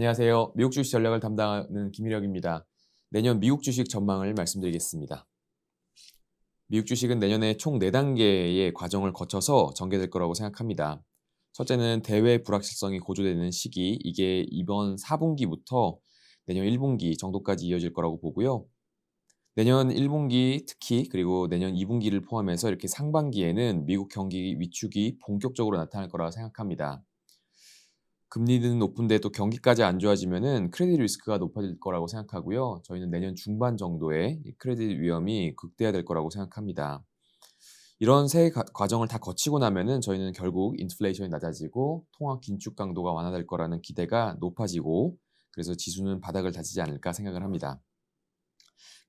안녕하세요. 미국 주식 전략을 담당하는 김일혁입니다. 내년 미국 주식 전망을 말씀드리겠습니다. 미국 주식은 내년에 총 4단계의 과정을 거쳐서 전개될 거라고 생각합니다. 첫째는 대외 불확실성이 고조되는 시기, 이게 이번 4분기부터 내년 1분기 정도까지 이어질 거라고 보고요. 내년 1분기 특히 그리고 내년 2분기를 포함해서 이렇게 상반기에는 미국 경기 위축이 본격적으로 나타날 거라고 생각합니다. 금리는 높은데 또 경기까지 안 좋아지면은 크레딧 리스크가 높아질 거라고 생각하고요. 저희는 내년 중반 정도에 이 크레딧 위험이 극대화될 거라고 생각합니다. 이런 세 과정을 다 거치고 나면은 저희는 결국 인플레이션이 낮아지고 통화 긴축 강도가 완화될 거라는 기대가 높아지고 그래서 지수는 바닥을 다지지 않을까 생각을 합니다.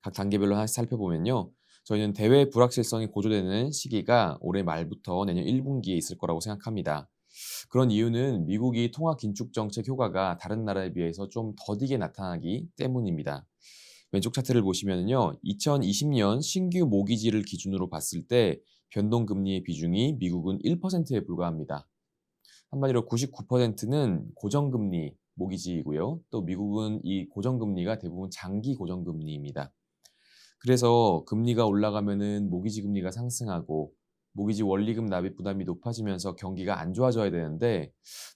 각 단계별로 하나씩 살펴보면요. 저희는 대외 불확실성이 고조되는 시기가 올해 말부터 내년 1분기에 있을 거라고 생각합니다. 그런 이유는 미국이 통화 긴축 정책 효과가 다른 나라에 비해서 좀 더디게 나타나기 때문입니다. 왼쪽 차트를 보시면요. 2020년 신규 모기지를 기준으로 봤을 때 변동금리의 비중이 미국은 1%에 불과합니다. 한마디로 99%는 고정금리 모기지이고요. 또 미국은 이 고정금리가 대부분 장기 고정금리입니다. 그래서 금리가 올라가면은 모기지 금리가 상승하고 모기지 원리금 납입 부담이 높아지면서 경기가 안 좋아져야 되는데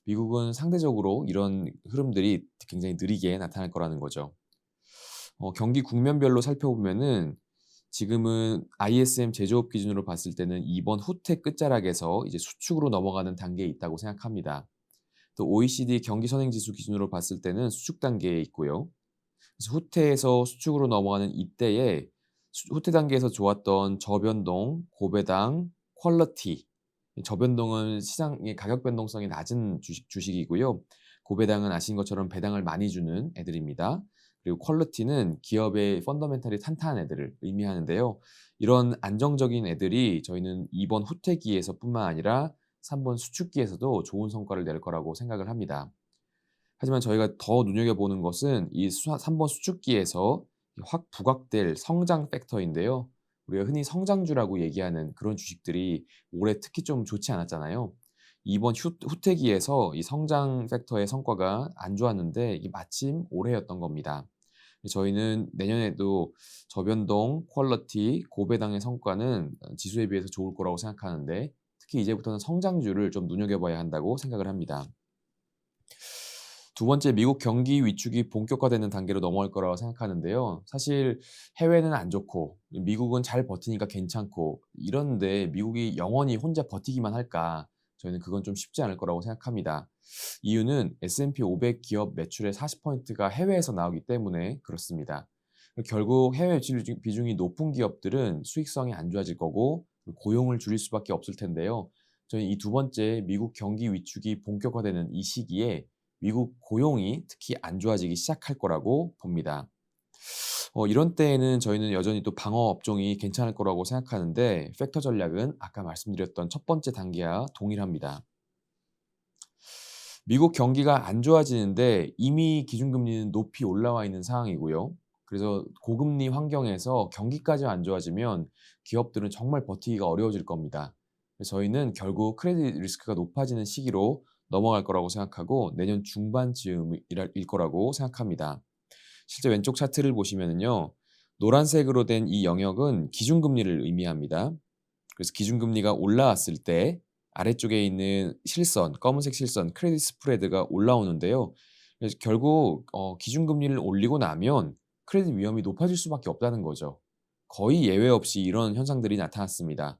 미국은 상대적으로 이런 흐름들이 굉장히 느리게 나타날 거라는 거죠. 경기 국면별로 살펴보면은 지금은 ISM 제조업 기준으로 봤을 때는 이번 후퇴 끝자락에서 이제 수축으로 넘어가는 단계에 있다고 생각합니다. 또 OECD 경기 선행 지수 기준으로 봤을 때는 수축 단계에 있고요. 그래서 후퇴에서 수축으로 넘어가는 이때에 후퇴 단계에서 좋았던 저변동, 고배당, 퀄러티. 저변동은 시장의 가격 변동성이 낮은 주식이고요. 고배당은 아시는 것처럼 배당을 많이 주는 애들입니다. 그리고 퀄러티는 기업의 펀더멘탈이 탄탄한 애들을 의미하는데요. 이런 안정적인 애들이 저희는 이번 후퇴기에서뿐만 아니라 3번 수축기에서도 좋은 성과를 낼 거라고 생각을 합니다. 하지만 저희가 더 눈여겨보는 것은 이 3번 수축기에서 확 부각될 성장 팩터인데요. 우리가 흔히 성장주라고 얘기하는 그런 주식들이 올해 특히 좀 좋지 않았잖아요. 이번 후퇴기에서 이 성장 팩터의 성과가 안 좋았는데 이게 마침 올해였던 겁니다. 저희는 내년에도 저변동, 퀄러티, 고배당의 성과는 지수에 비해서 좋을 거라고 생각하는데 특히 이제부터는 성장주를 좀 눈여겨봐야 한다고 생각을 합니다. 두 번째 미국 경기 위축이 본격화되는 단계로 넘어갈 거라고 생각하는데요. 사실 해외는 안 좋고 미국은 잘 버티니까 괜찮고 이런데 미국이 영원히 혼자 버티기만 할까? 저희는 그건 좀 쉽지 않을 거라고 생각합니다. 이유는 S&P 500 기업 매출의 40%가 해외에서 나오기 때문에 그렇습니다. 결국 해외 비중이 높은 기업들은 수익성이 안 좋아질 거고 고용을 줄일 수밖에 없을 텐데요. 저는 이 두 번째 미국 경기 위축이 본격화되는 이 시기에 미국 고용이 특히 안 좋아지기 시작할 거라고 봅니다. 이런 때에는 저희는 여전히 또 방어 업종이 괜찮을 거라고 생각하는데 팩터 전략은 아까 말씀드렸던 첫 번째 단계와 동일합니다. 미국 경기가 안 좋아지는데 이미 기준금리는 높이 올라와 있는 상황이고요. 그래서 고금리 환경에서 경기까지 안 좋아지면 기업들은 정말 버티기가 어려워질 겁니다. 그래서 저희는 결국 크레딧 리스크가 높아지는 시기로 넘어갈 거라고 생각하고 내년 중반쯤일 거라고 생각합니다. 실제 왼쪽 차트를 보시면은요. 노란색으로 된 이 영역은 기준금리를 의미합니다. 그래서 기준금리가 올라왔을 때 아래쪽에 있는 실선, 검은색 실선, 크레딧 스프레드가 올라오는데요. 그래서 결국 기준금리를 올리고 나면 크레딧 위험이 높아질 수밖에 없다는 거죠. 거의 예외 없이 이런 현상들이 나타났습니다.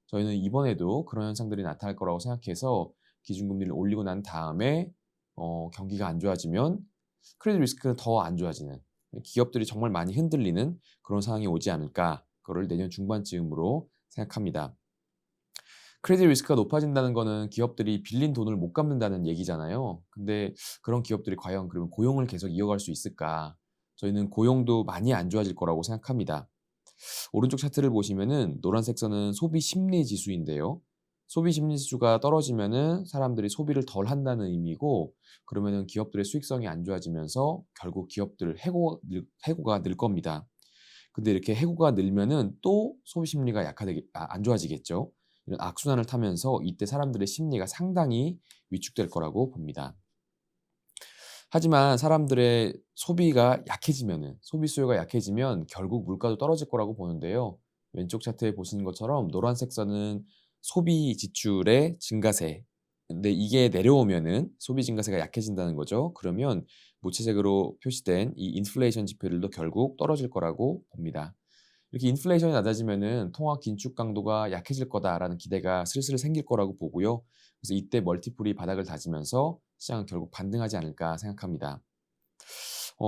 저희는 이번에도 그런 현상들이 나타날 거라고 생각해서 기준금리를 올리고 난 다음에 경기가 안 좋아지면 크레딧 리스크는 더 안 좋아지는 기업들이 정말 많이 흔들리는 그런 상황이 오지 않을까 그거를 내년 중반쯤으로 생각합니다. 크레딧 리스크가 높아진다는 거는 기업들이 빌린 돈을 못 갚는다는 얘기잖아요. 근데 그런 기업들이 과연 그러면 고용을 계속 이어갈 수 있을까? 저희는 고용도 많이 안 좋아질 거라고 생각합니다. 오른쪽 차트를 보시면은 노란색 선은 소비 심리 지수인데요. 소비 심리 지수가 떨어지면은 사람들이 소비를 덜 한다는 의미고 그러면은 기업들의 수익성이 안 좋아지면서 결국 기업들 해고가 늘 겁니다. 근데 이렇게 해고가 늘면은 또 소비 심리가 안 좋아지겠죠. 이런 악순환을 타면서 이때 사람들의 심리가 상당히 위축될 거라고 봅니다. 하지만 사람들의 소비가 약해지면은 소비 수요가 약해지면 결국 물가도 떨어질 거라고 보는데요. 왼쪽 차트에 보시는 것처럼 노란색 선은 소비 지출의 증가세. 근데 이게 내려오면은 소비 증가세가 약해진다는 거죠. 그러면 무채색으로 표시된 이 인플레이션 지표들도 결국 떨어질 거라고 봅니다. 이렇게 인플레이션이 낮아지면은 통화 긴축 강도가 약해질 거다라는 기대가 슬슬 생길 거라고 보고요. 그래서 이때 멀티플이 바닥을 다지면서 시장은 결국 반등하지 않을까 생각합니다.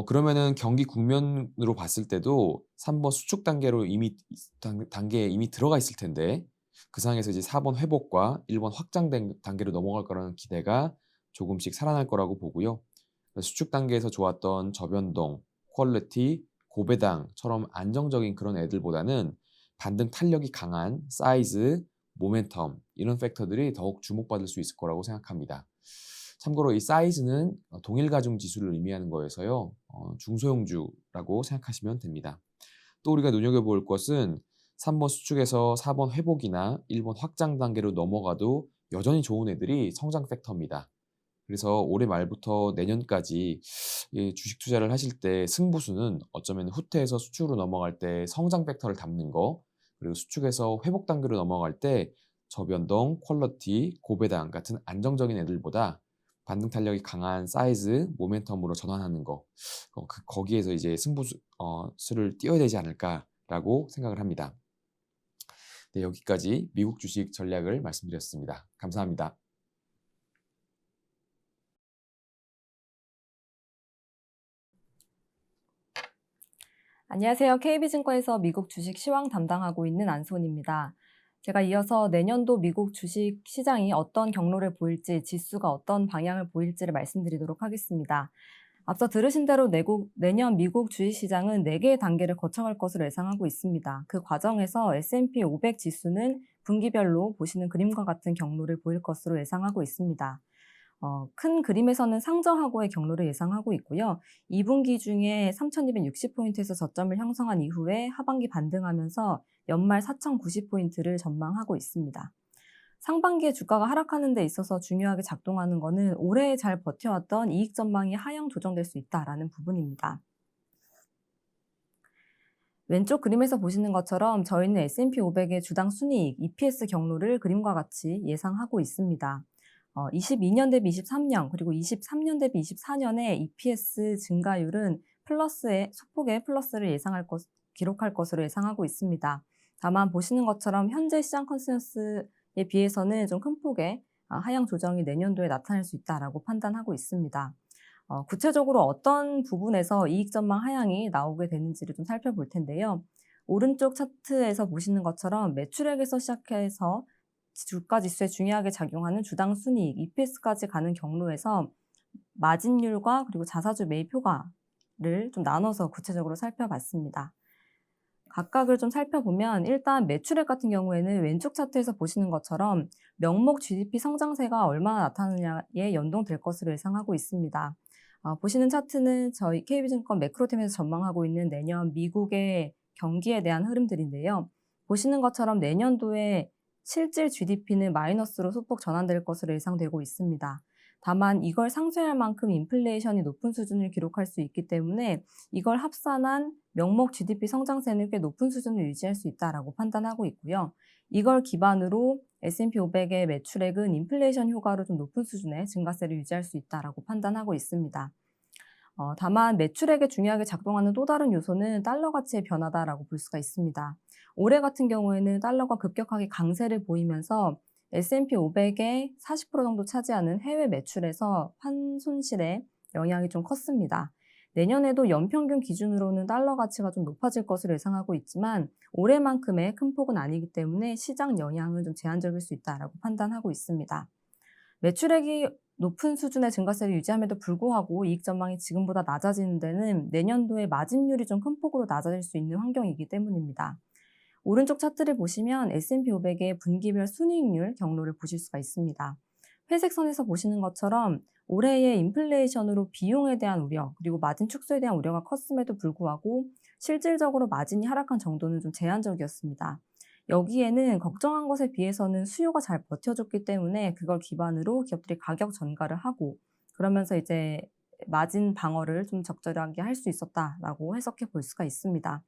그러면은 경기 국면으로 봤을 때도 3번 수축 단계로 이미 단계에 이미 들어가 있을 텐데 그 상황에서 이제 4번 회복과 1번 확장된 단계로 넘어갈 거라는 기대가 조금씩 살아날 거라고 보고요. 그래서 수축 단계에서 좋았던 저변동, 퀄리티, 고배당처럼 안정적인 그런 애들보다는 반등 탄력이 강한 사이즈, 모멘텀 이런 팩터들이 더욱 주목받을 수 있을 거라고 생각합니다. 참고로 이 사이즈는 동일 가중 지수를 의미하는 거여서요. 중소형주라고 생각하시면 됩니다. 또 우리가 눈여겨볼 것은 3번 수축에서 4번 회복이나 1번 확장 단계로 넘어가도 여전히 좋은 애들이 성장 팩터입니다. 그래서 올해 말부터 내년까지 이 주식 투자를 하실 때 승부수는 어쩌면 후퇴해서 수축으로 넘어갈 때 성장 팩터를 담는 거, 그리고 수축에서 회복 단계로 넘어갈 때 저변동, 퀄리티, 고배당 같은 안정적인 애들보다 반등 탄력이 강한 사이즈, 모멘텀으로 전환하는 거, 거기에서 이제 승부수를 띄워야 되지 않을까라고 생각을 합니다. 네, 여기까지 미국 주식 전략을 말씀드렸습니다. 감사합니다. 안녕하세요. KB증권에서 미국 주식 시황 담당하고 있는 안손입니다. 제가 이어서 내년도 미국 주식 시장이 어떤 경로를 보일지, 지수가 어떤 방향을 보일지를 말씀드리도록 하겠습니다. 앞서 들으신 대로 내년 미국 주식시장은 4개의 단계를 거쳐갈 것으로 예상하고 있습니다. 그 과정에서 S&P 500 지수는 분기별로 보시는 그림과 같은 경로를 보일 것으로 예상하고 있습니다. 큰 그림에서는 상저하고의 경로를 예상하고 있고요. 2분기 중에 3,260포인트에서 저점을 형성한 이후에 하반기 반등하면서 연말 4,090포인트를 전망하고 있습니다. 상반기에 주가가 하락하는 데 있어서 중요하게 작동하는 것은 올해 잘 버텨왔던 이익 전망이 하향 조정될 수 있다라는 부분입니다. 왼쪽 그림에서 보시는 것처럼 저희는 S&P 500의 주당 순이익, EPS 경로를 그림과 같이 예상하고 있습니다. 22년 대비 23년 그리고 23년 대비 24년의 EPS 증가율은 소폭의 플러스를 기록할 것으로 예상하고 있습니다. 다만 보시는 것처럼 현재 시장 컨센서스에 비해서는 좀 큰 폭의 하향 조정이 내년도에 나타날 수 있다라고 판단하고 있습니다. 구체적으로 어떤 부분에서 이익 전망 하향이 나오게 되는지를 좀 살펴볼 텐데요. 오른쪽 차트에서 보시는 것처럼 매출액에서 시작해서 주가 지수에 중요하게 작용하는 주당 순이익, EPS까지 가는 경로에서 마진율과 그리고 자사주 매입 효과를 좀 나눠서 구체적으로 살펴봤습니다. 각각을 좀 살펴보면 일단 매출액 같은 경우에는 왼쪽 차트에서 보시는 것처럼 명목 GDP 성장세가 얼마나 나타나느냐에 연동될 것으로 예상하고 있습니다. 보시는 차트는 저희 KB증권 매크로팀에서 전망하고 있는 내년 미국의 경기에 대한 흐름들인데요. 보시는 것처럼 내년도에 실질 GDP는 마이너스로 소폭 전환될 것으로 예상되고 있습니다. 다만 이걸 상쇄할 만큼 인플레이션이 높은 수준을 기록할 수 있기 때문에 이걸 합산한 명목 GDP 성장세는 꽤 높은 수준을 유지할 수 있다라고 판단하고 있고요. 이걸 기반으로 S&P 500의 매출액은 인플레이션 효과로 좀 높은 수준의 증가세를 유지할 수 있다라고 판단하고 있습니다. 다만 매출액에 중요하게 작동하는 또 다른 요소는 달러 가치의 변화다라고 볼 수가 있습니다. 올해 같은 경우에는 달러가 급격하게 강세를 보이면서 S&P 500의 40% 정도 차지하는 해외 매출에서 환손실의 영향이 좀 컸습니다. 내년에도 연평균 기준으로는 달러 가치가 좀 높아질 것으로 예상하고 있지만 올해만큼의 큰 폭은 아니기 때문에 시장 영향은 좀 제한적일 수 있다라고 판단하고 있습니다. 매출액이 높은 수준의 증가세를 유지함에도 불구하고 이익 전망이 지금보다 낮아지는 데는 내년도에 마진율이 좀 큰 폭으로 낮아질 수 있는 환경이기 때문입니다. 오른쪽 차트를 보시면 S&P 500의 분기별 순이익률 경로를 보실 수가 있습니다. 회색 선에서 보시는 것처럼 올해의 인플레이션으로 비용에 대한 우려 그리고 마진 축소에 대한 우려가 컸음에도 불구하고 실질적으로 마진이 하락한 정도는 좀 제한적이었습니다. 여기에는 걱정한 것에 비해서는 수요가 잘 버텨줬기 때문에 그걸 기반으로 기업들이 가격 전가를 하고 그러면서 이제 마진 방어를 좀 적절하게 할 수 있었다라고 해석해 볼 수가 있습니다.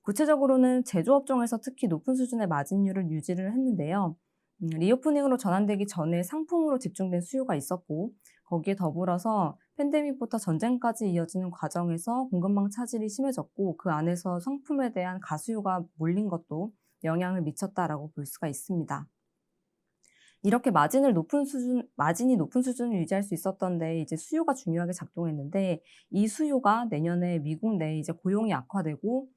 구체적으로는 제조업종에서 특히 높은 수준의 마진율을 유지를 했는데요. 리오프닝으로 전환되기 전에 상품으로 집중된 수요가 있었고, 거기에 더불어서 팬데믹부터 전쟁까지 이어지는 과정에서 공급망 차질이 심해졌고, 그 안에서 상품에 대한 가수요가 몰린 것도 영향을 미쳤다라고 볼 수가 있습니다. 이렇게 마진이 높은 수준을 유지할 수 있었던데 이제 수요가 중요하게 작동했는데, 이 수요가 내년에 미국 내 이제 고용이 악화되고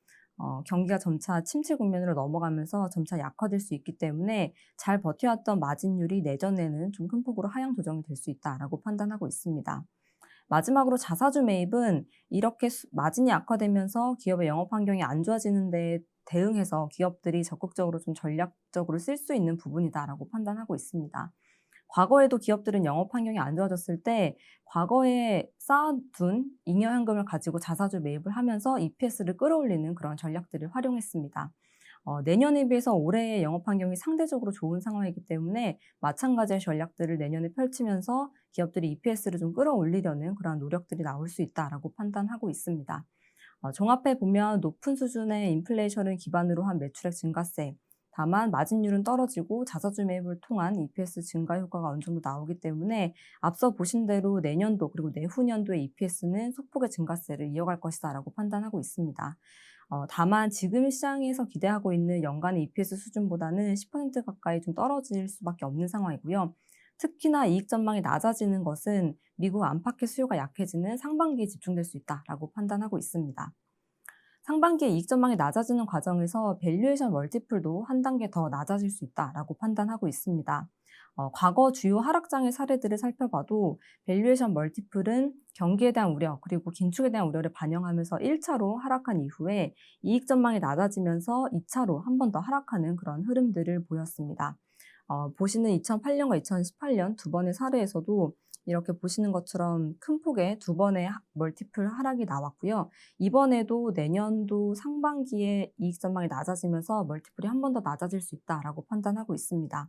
경기가 점차 침체 국면으로 넘어가면서 점차 약화될 수 있기 때문에 잘 버텨왔던 마진율이 내년에는 좀 큰 폭으로 하향 조정이 될 수 있다라고 판단하고 있습니다. 마지막으로 자사주 매입은 이렇게 마진이 악화되면서 기업의 영업 환경이 안 좋아지는 데 대응해서 기업들이 적극적으로 좀 전략적으로 쓸 수 있는 부분이다라고 판단하고 있습니다. 과거에도 기업들은 영업 환경이 안 좋아졌을 때 과거에 쌓아둔 잉여 현금을 가지고 자사주 매입을 하면서 EPS를 끌어올리는 그런 전략들을 활용했습니다. 내년에 비해서 올해의 영업 환경이 상대적으로 좋은 상황이기 때문에 마찬가지의 전략들을 내년에 펼치면서 기업들이 EPS를 좀 끌어올리려는 그런 노력들이 나올 수 있다라고 판단하고 있습니다. 종합해 보면 높은 수준의 인플레이션을 기반으로 한 매출액 증가세, 다만 마진율은 떨어지고 자사주 매입을 통한 EPS 증가 효과가 어느 정도 나오기 때문에 앞서 보신 대로 내년도 그리고 내후년도의 EPS는 소폭의 증가세를 이어갈 것이다라고 판단하고 있습니다. 다만 지금 시장에서 기대하고 있는 연간의 EPS 수준보다는 10% 가까이 좀 떨어질 수밖에 없는 상황이고요. 특히나 이익 전망이 낮아지는 것은 미국 안팎의 수요가 약해지는 상반기에 집중될 수 있다라고 판단하고 있습니다. 상반기에 이익 전망이 낮아지는 과정에서 밸류에이션 멀티플도 한 단계 더 낮아질 수 있다라고 판단하고 있습니다. 과거 주요 하락장의 사례들을 살펴봐도 밸류에이션 멀티플은 경기에 대한 우려 그리고 긴축에 대한 우려를 반영하면서 1차로 하락한 이후에 이익 전망이 낮아지면서 2차로 한 번 더 하락하는 그런 흐름들을 보였습니다. 보시는 2008년과 2018년 두 번의 사례에서도 이렇게 보시는 것처럼 큰 폭의 두 번의 멀티플 하락이 나왔고요. 이번에도 내년도 상반기에 이익 전망이 낮아지면서 멀티플이 한 번 더 낮아질 수 있다라고 판단하고 있습니다.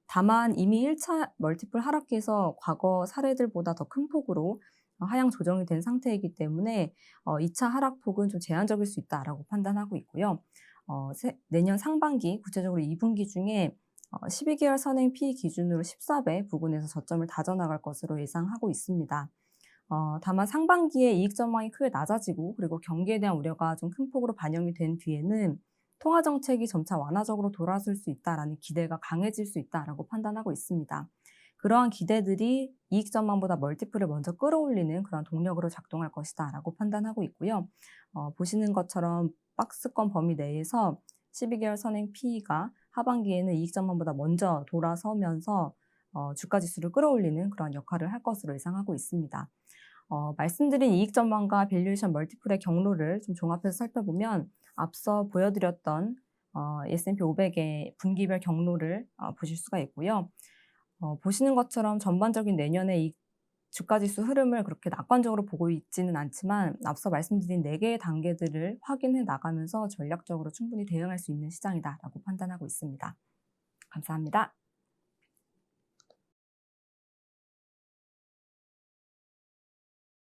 다만 이미 1차 멀티플 하락기에서 과거 사례들보다 더 큰 폭으로 하향 조정이 된 상태이기 때문에 2차 하락폭은 좀 제한적일 수 있다라고 판단하고 있고요. 내년 상반기, 구체적으로 2분기 중에 12개월 선행 PE 기준으로 14배 부근에서 저점을 다져나갈 것으로 예상하고 있습니다. 다만 상반기에 이익 전망이 크게 낮아지고 그리고 경기에 대한 우려가 좀 큰 폭으로 반영이 된 뒤에는 통화 정책이 점차 완화적으로 돌아설 수 있다라는 기대가 강해질 수 있다라고 판단하고 있습니다. 그러한 기대들이 이익 전망보다 멀티플을 먼저 끌어올리는 그런 동력으로 작동할 것이다라고 판단하고 있고요. 보시는 것처럼 박스권 범위 내에서 12개월 선행 PE가 하반기에는 이익 전망보다 먼저 돌아서면서 주가 지수를 끌어올리는 그런 역할을 할 것으로 예상하고 있습니다. 말씀드린 이익 전망과 밸류에이션 멀티플의 경로를 좀 종합해서 살펴보면 앞서 보여드렸던 S&P 500의 분기별 경로를 보실 수가 있고요. 보시는 것처럼 전반적인 내년의 주가지수 흐름을 그렇게 낙관적으로 보고 있지는 않지만 앞서 말씀드린 4개의 단계들을 확인해 나가면서 전략적으로 충분히 대응할 수 있는 시장이다라고 판단하고 있습니다. 감사합니다.